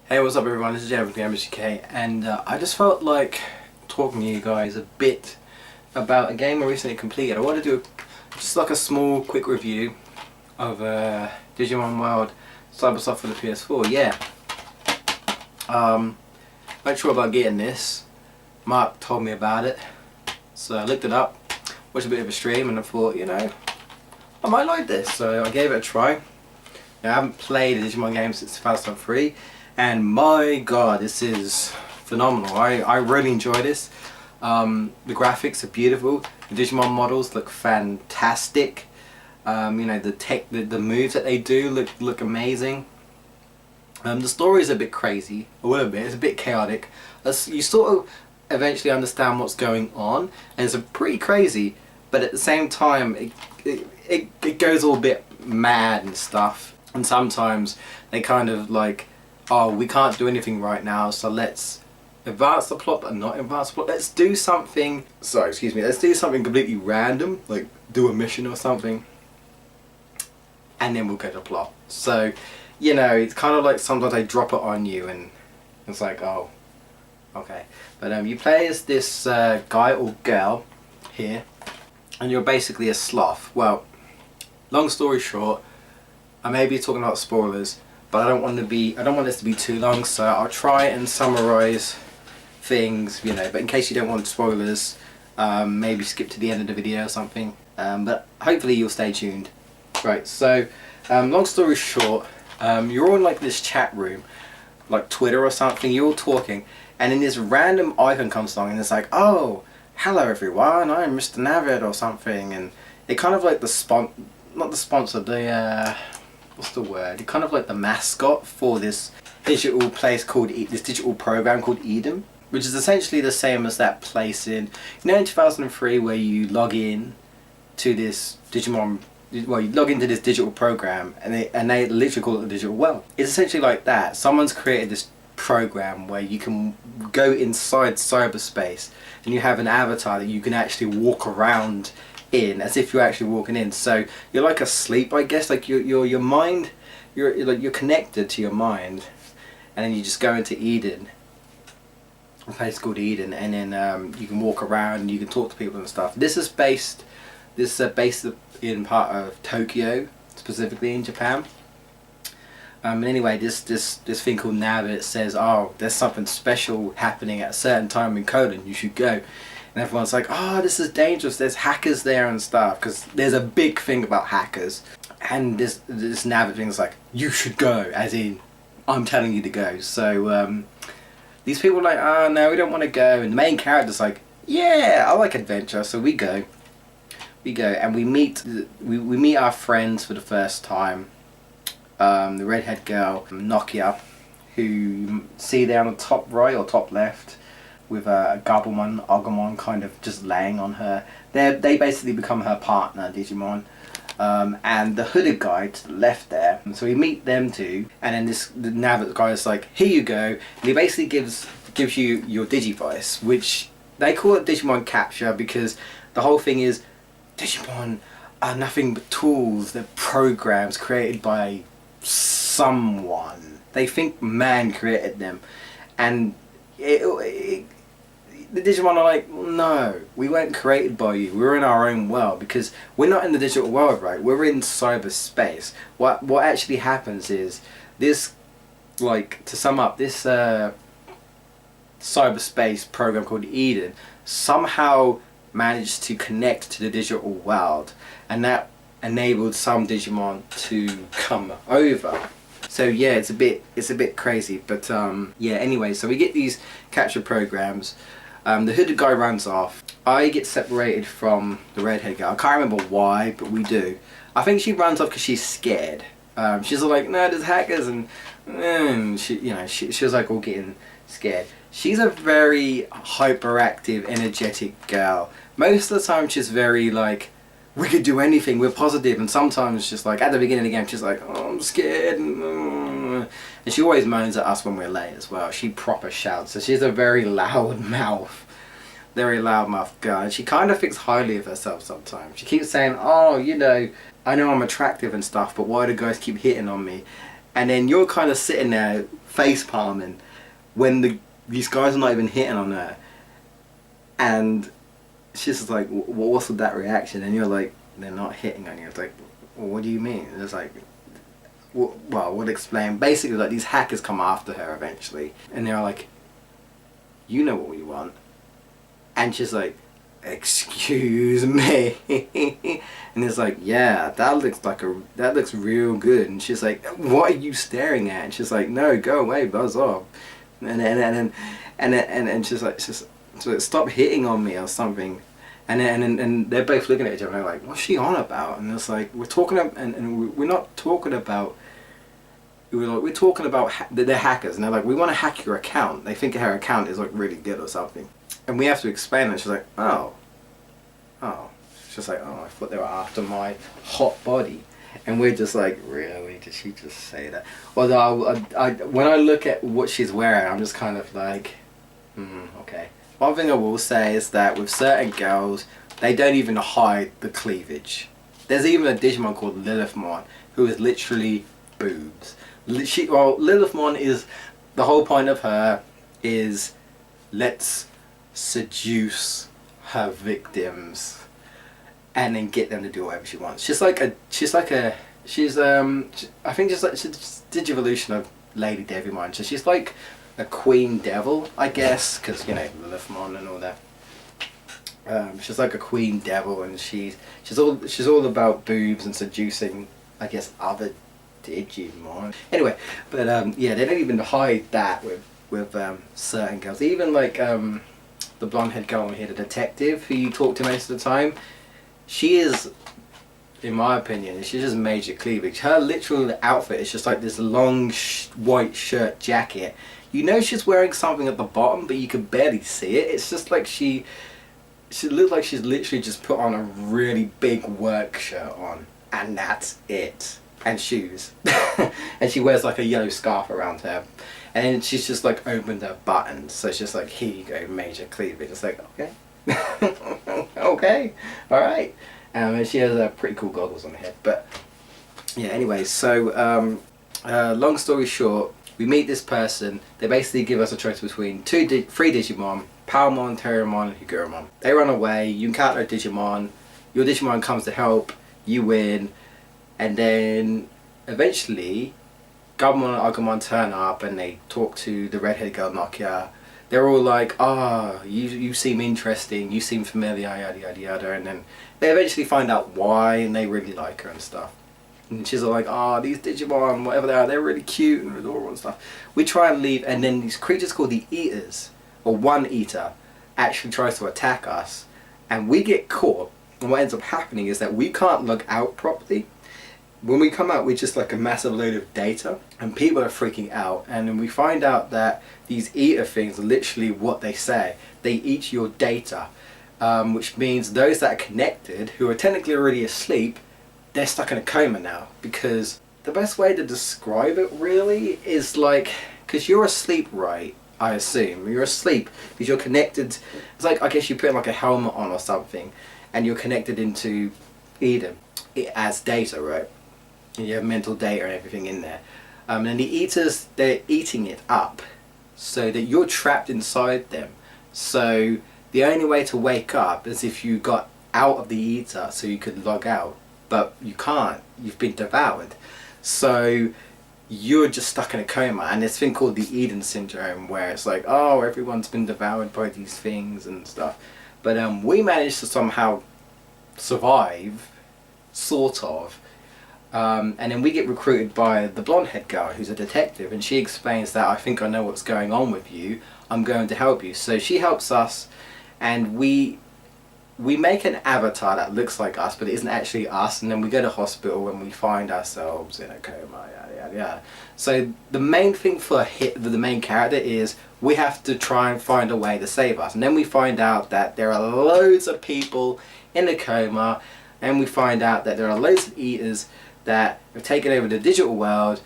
Hey, what's up everyone, this is Jay from GamebustersUK, and I just felt like talking to you guys a bit about a game I recently completed. I want to do just like a small quick review of Digimon World Cybersoft for the PS4. Not sure about getting this. Mark told me about it, so I looked it up, watched a bit of a stream, and I thought, you know, I might like this, so I gave it a try. Now, I haven't played a Digimon game since 2003, and my god, this is phenomenal. I really enjoy this. The graphics are beautiful, the Digimon models look fantastic. You know, the moves that they do look amazing. The story is a bit crazy, a little bit, it's a bit chaotic. You sort of eventually understand what's going on, and it's pretty crazy, but at the same time it goes all a bit mad and stuff. And sometimes they kind of like, oh, we can't do anything right now, so let's advance the plot but not advance the plot. Let's do something, let's do something completely random, like do a mission or something, and then we'll go to plot. So, you know, it's kind of like sometimes they drop it on you and it's like, oh, okay. But you play as this guy or girl here, and you're basically a sloth. Well, long story short, I may be talking about spoilers, but I don't want this to be too long, so I'll try and summarize things, you know, but in case you don't want spoilers, maybe skip to the end of the video or something, but hopefully you'll stay tuned. Right, so long story short, you're all in like this chat room, like Twitter or something, you're all talking, and then this random icon comes along and it's like, oh, hello everyone, I'm Mr. Navid or something, and it kind of like not the sponsor, what's the word? Kind of like the mascot for this digital place called this digital program called Eden, which is essentially the same as that place in 2003 where you log in to this Digimon. Well, you log into this digital program and they literally call it the digital world. It's essentially like that. Someone's created this program where you can go inside cyberspace and you have an avatar that you can actually walk around in as if you're actually walking in. So you're like asleep, I guess, like your mind, you're connected to your mind, and then you just go into Eden, a place called Eden, and then you can walk around and you can talk to people and stuff. This is based in part of Tokyo, specifically in Japan. And anyway, this thing called Navid says, oh, there's something special happening at a certain time in Codon, you should go. And everyone's like, oh, this is dangerous, there's hackers there and stuff, because there's a big thing about hackers. And this Navid thing's like, you should go, as in, I'm telling you to go. So these people are like, oh no, we don't want to go. And the main character's like, yeah, I like adventure, so we go. We go, and we meet our friends for the first time. The redhead girl, Nokia, who you see there on the top right or top left, with a Agumon kind of just laying on her. They basically become her partner, Digimon. And the hooded guy to the left there. So we meet them two, and then the Navid guy is like, here you go. And he basically gives you your Digivice, which they call it Digimon Capture because the whole thing is Digimon are nothing but tools. They're programs created by someone. They think man created them, and the Digimon are like, no, we weren't created by you. We're in our own world, because we're not in the digital world, right? We're in cyberspace. What actually happens is this, like, to sum up, this cyberspace program called Eden somehow managed to connect to the digital world, and that enabled some Digimon to come over. So yeah, it's a bit crazy, but yeah. Anyway, so we get these capture programs. The hooded guy runs off. I get separated from the redhead girl. I can't remember why, but we do. I think she runs off because she's scared. She's like, no, there's hackers, and she was like all getting scared. She's a very hyperactive, energetic girl. Most of the time, she's very like, we could do anything, we're positive, and sometimes just like at the beginning of the game she's like, oh, I'm scared, and she always moans at us when we're late as well. She proper shouts, so she's a very loud mouth girl, and she kind of thinks highly of herself sometimes. She keeps saying, oh, you know, I know I'm attractive and stuff, but why do guys keep hitting on me? And then you're kind of sitting there face palming when these guys are not even hitting on her, and she's just like, what's with that reaction? And you're like, they're not hitting on you. It's like, well, what do you mean? And it's like, well, we'll explain. Basically, like, these hackers come after her eventually, and they're like, you know what we want. And she's like, excuse me. And it's like, yeah, that looks real good. And she's like, what are you staring at? And she's like, no, go away, buzz off. And she's like, so stop hitting on me or something. And they're both looking at each other and they're like, what's she on about? And it's like, we're talking about, and we're not talking about, we're talking about they're hackers, and they're like, we want to hack your account. They think her account is like really good or something, and we have to explain it. She's like, oh, she's just like, oh, I thought they were after my hot body. And we're just like, really? Did she just say that? Although when I look at what she's wearing, I'm just kind of like, okay. One thing I will say is that with certain girls, they don't even hide the cleavage. There's even a Digimon called Lilithmon, who is literally boobs. Lilithmon is, the whole point of her is, let's seduce her victims and then get them to do whatever she wants. She's I think she's like Digivolution of Lady Devimon. So she's like a queen devil, I guess, because, you know, Lilithmon and all that. She's like a queen devil, and she's all about boobs and seducing, I guess, other Digimon. Anyway, but yeah, they don't even hide that with certain girls. Even like the blonde haired girl here, the detective who you talk to most of the time, she is, in my opinion, she's just major cleavage. Her literal outfit is just like this long white shirt jacket. You know she's wearing something at the bottom, but you can barely see it. It's just like she looks like she's literally just put on a really big work shirt on, and that's it. And shoes. And she wears like a yellow scarf around her. And she's just like opened her buttons. So it's just like, here you go, major cleavage. It's like, okay. Okay, alright. And she has pretty cool goggles on her head. But yeah, anyway, so long story short, we meet this person. They basically give us a choice between three Digimon: Palmon, Terriermon, and Higuramon. They run away, you encounter a Digimon, your Digimon comes to help, you win, and then eventually Gabumon and Agumon turn up and they talk to the redhead girl Nokia. They're all like, you seem interesting, you seem familiar, yada yada yada, and then they eventually find out why, and they really like her and stuff. And she's all like, these Digimon, whatever they are, they're really cute and adorable and stuff. We try and leave, and then these creatures called the Eaters, or One Eater, actually tries to attack us, and we get caught, and what ends up happening is that we can't log out properly. When we come out, we're just like a massive load of data, and people are freaking out, and then we find out that these Eater things are literally what they say. They eat your data, which means those that are connected, who are technically already asleep, they're stuck in a coma now. Because the best way to describe it really is like, because you're asleep, right? I assume you're asleep because you're connected. It's like, I guess you put like a helmet on or something, and you're connected into Eden as data, right? And you have mental data and everything in there. And the Eaters, they're eating it up so that you're trapped inside them. So the only way to wake up is if you got out of the Eater so you could log out. But you can't, you've been devoured. So you're just stuck in a coma, and this thing called the Eden syndrome, where it's like, everyone's been devoured by these things and stuff. But we managed to somehow survive, sort of. And then we get recruited by the blonde head girl, who's a detective, and she explains that, I think I know what's going on with you, I'm going to help you. So she helps us, and we make an avatar that looks like us, but it isn't actually us, and then we go to hospital and we find ourselves in a coma, yada yada yada. So the main thing for the main character is we have to try and find a way to save us, and then we find out that there are loads of people in a coma, and we find out that there are loads of Eaters that have taken over the digital world,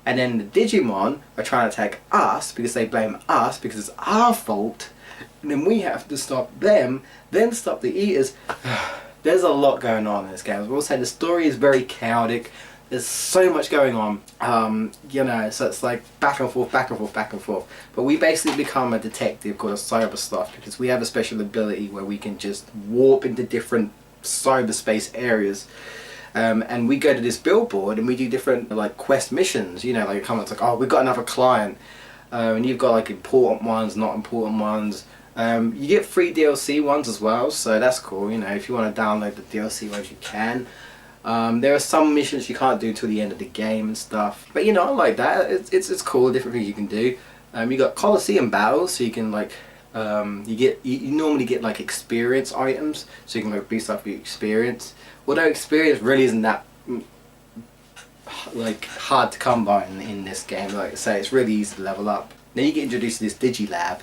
and then the Digimon are trying to attack us because they blame us because it's our fault. And then we have to stop them, then stop the Eaters. There's a lot going on in this game. As we'll say, the story is very chaotic. There's so much going on, you know, so it's like back and forth, back and forth, back and forth. But we basically become a detective called a cybersleuth because we have a special ability where we can just warp into different cyberspace areas. And we go to this billboard and we do different like quest missions, you know, like comments like, oh, we've got another client, and you've got like important ones, not important ones. You get free DLC ones as well, so that's cool, you know, if you want to download the DLC ones you can. There are some missions you can't do till the end of the game and stuff, but you know, I like that. It's cool, different things you can do. You got Coliseum battles, so you can like you normally get like experience items, so you can like boost up your experience. Although experience really isn't that like hard to come by in this game. Like I say, it's really easy to level up. Then you get introduced to this Digilab.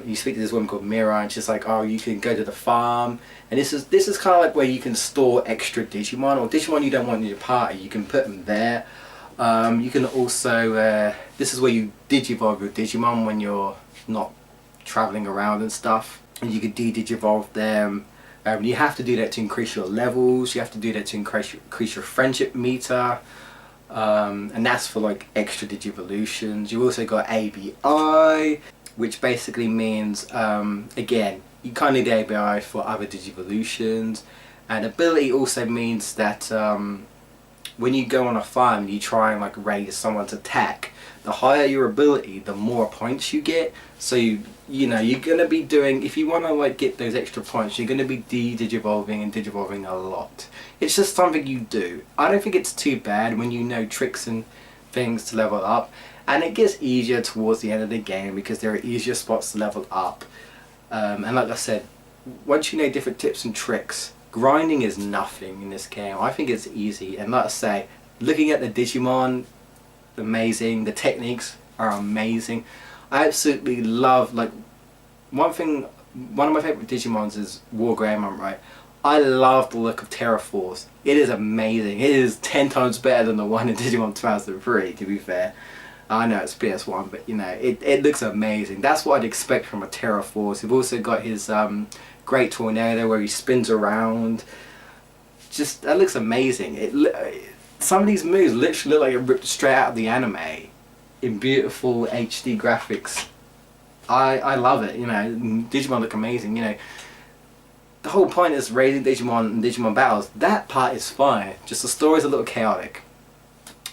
You speak to this woman called Mira, and she's like, oh, you can go to the farm, and this is kind of like where you can store extra Digimon, or Digimon you don't want in your party, you can put them there. You can also, this is where you digivolve your Digimon when you're not traveling around and stuff, and you can de-digivolve them. You have to do that to increase your levels, you have to do that to increase your friendship meter, and that's for like extra Digivolutions. You also got ABI, which basically means, again, you kind of need ABI for other Digivolutions, and ability also means that when you go on a farm and you try and like raise someone's attack, the higher your ability, the more points you get. So you know, you're gonna be doing, if you want to like get those extra points, you're gonna be de-digivolving and digivolving a lot. It's just something you do. I don't think it's too bad when you know tricks and things to level up, and it gets easier towards the end of the game because there are easier spots to level up. And like I said, once you know different tips and tricks, grinding is nothing in this game. I think it's easy, and like I say, looking at the Digimon, amazing. The techniques are amazing. I absolutely love, like, one of my favourite Digimons is Wargreymon, right? I love the look of Terra Force. It is amazing. It is 10 times better than the one in Digimon 2003, to be fair. I know it's PS1, but you know, it looks amazing. That's what I'd expect from a Terra Force. You've also got his Great Tornado where he spins around. Just, that looks amazing. Some of these moves literally look like it ripped straight out of the anime in beautiful HD graphics. I love it, you know. Digimon look amazing, you know. The whole point is raising Digimon and Digimon battles. That part is fine, just the story's a little chaotic.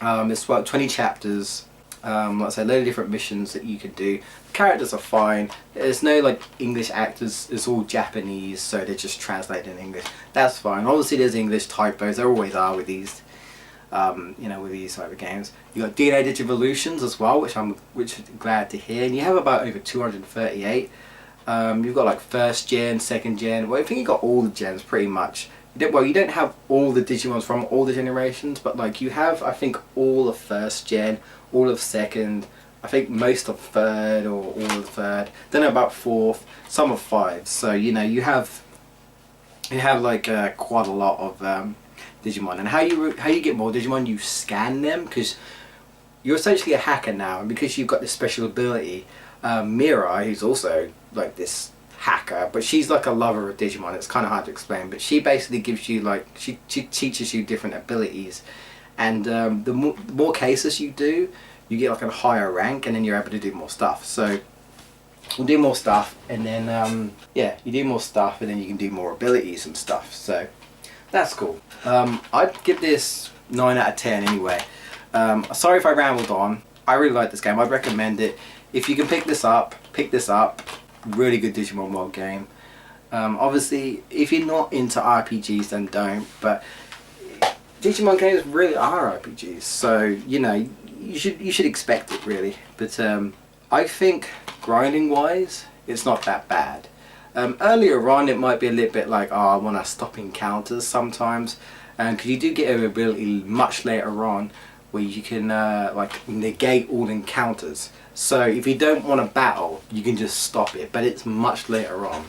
It's about 20 chapters, like I said, a load of different missions that you can do. The characters are fine, there's no like English actors, it's all Japanese, so they're just translated in English. That's fine. Obviously there's English typos, there always are with these. You know, with these type of games. You got DNA Digivolutions as well, which I'm glad to hear. And you have about over 238. You've got like first gen, second gen. Well, I think you got all the gens pretty much. You don't have all the Digimons from all the generations, but like you have, I think, all of first gen, all of second. I think most of third or all of third. Then about fourth, some of five. So you know you have like quite a lot of Digimon. And how you get more Digimon, you scan them, because you're essentially a hacker now, and because you've got this special ability, Mirai, who's also like this hacker, but she's like a lover of Digimon. It's kind of hard to explain, but she basically gives you like, she teaches you different abilities, and the more cases you do, you get like a higher rank, and then you're able to do more stuff. So you do more stuff, and then yeah, you do more stuff, and then you can do more abilities and stuff. So that's cool. I'd give this 9 out of 10 anyway. Sorry if I rambled on. I really like this game. I'd recommend it. If you can pick this up, Really good Digimon World game. Obviously, if you're not into RPGs, then don't. But Digimon games really are RPGs, so you know you should expect it really. But I think grinding wise, it's not that bad. Earlier on it might be a little bit like, oh, I want to stop encounters sometimes, because you do get an ability much later on where you can like negate all encounters. So if you don't want to battle, you can just stop it, but it's much later on.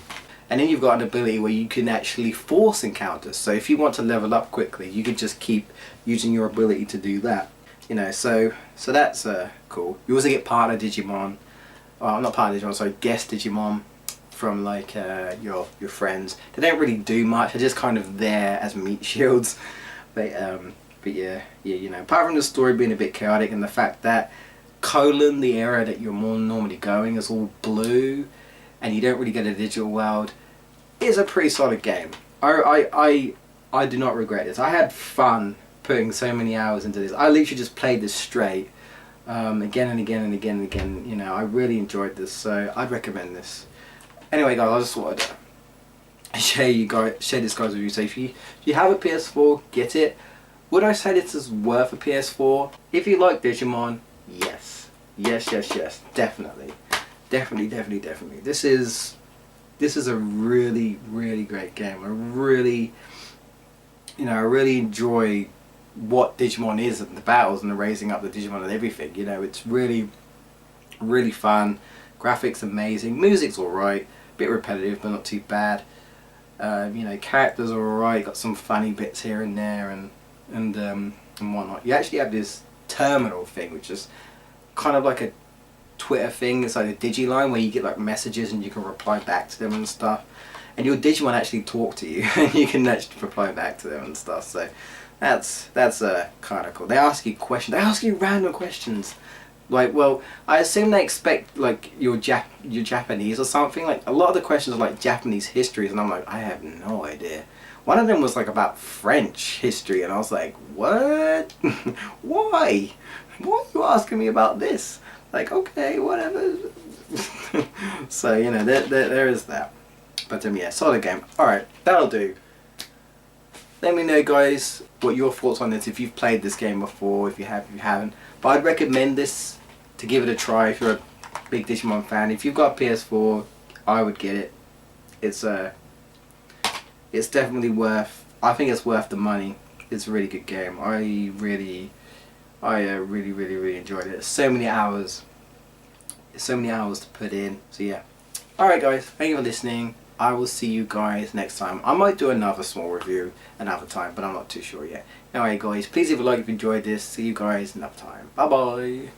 And then you've got an ability where you can actually force encounters. So if you want to level up quickly, you can just keep using your ability to do that. You know, so that's cool. You also get partner Digimon, well, not partner Digimon, sorry, guest Digimon from like your friends. They don't really do much. They're just kind of there as meat shields. But But yeah, you know, apart from the story being a bit chaotic and the fact that the area that you're more normally going is all blue and you don't really get a digital world, is a pretty solid game. I do not regret this. I had fun putting so many hours into this. I literally just played this straight again and again and again and again. You know, I really enjoyed this, so I'd recommend this. Anyway guys, I just wanted to share this guys with you. So if you have a PS4, get it. Would I say this is worth a PS4? If you like Digimon, yes. Yes, definitely. Definitely. This is a really great game. I really enjoy what Digimon is and the battles and the raising up the Digimon and everything. You know, it's really fun. Graphics amazing. Music's alright. Bit repetitive but not too bad. You know, characters are alright. Got some funny bits here and there and whatnot. You actually have this terminal thing, which is kind of like a Twitter thing. It's like a Digiline where you get like messages and you can reply back to them and stuff. And your Digimon actually talk to you and you can actually reply back to them and stuff. So that's kind of cool. They ask you questions. They ask you random questions. Like, well, I assume they expect like you're Japanese or something. Like a lot of the questions are like Japanese histories, and I'm like, I have no idea. One of them was like about French history, and I was like, what? Why? Why are you asking me about this? Like, okay, whatever. So you know, there is that. But yeah, solid game. Alright, that'll do. Let me know guys what your thoughts on this, if you've played this game before, if you have, if you haven't. But I'd recommend this to give it a try if you're a big Digimon fan. If you've got a PS4, I would get it. It's definitely worth, I think it's worth the money. It's a really good game. I really enjoyed it. So many hours to put in. So yeah. Alright guys, thank you for listening. I will see you guys next time. I might do another small review another time, but I'm not too sure yet. Anyway guys, please leave a like if you enjoyed this. See you guys another time. Bye bye.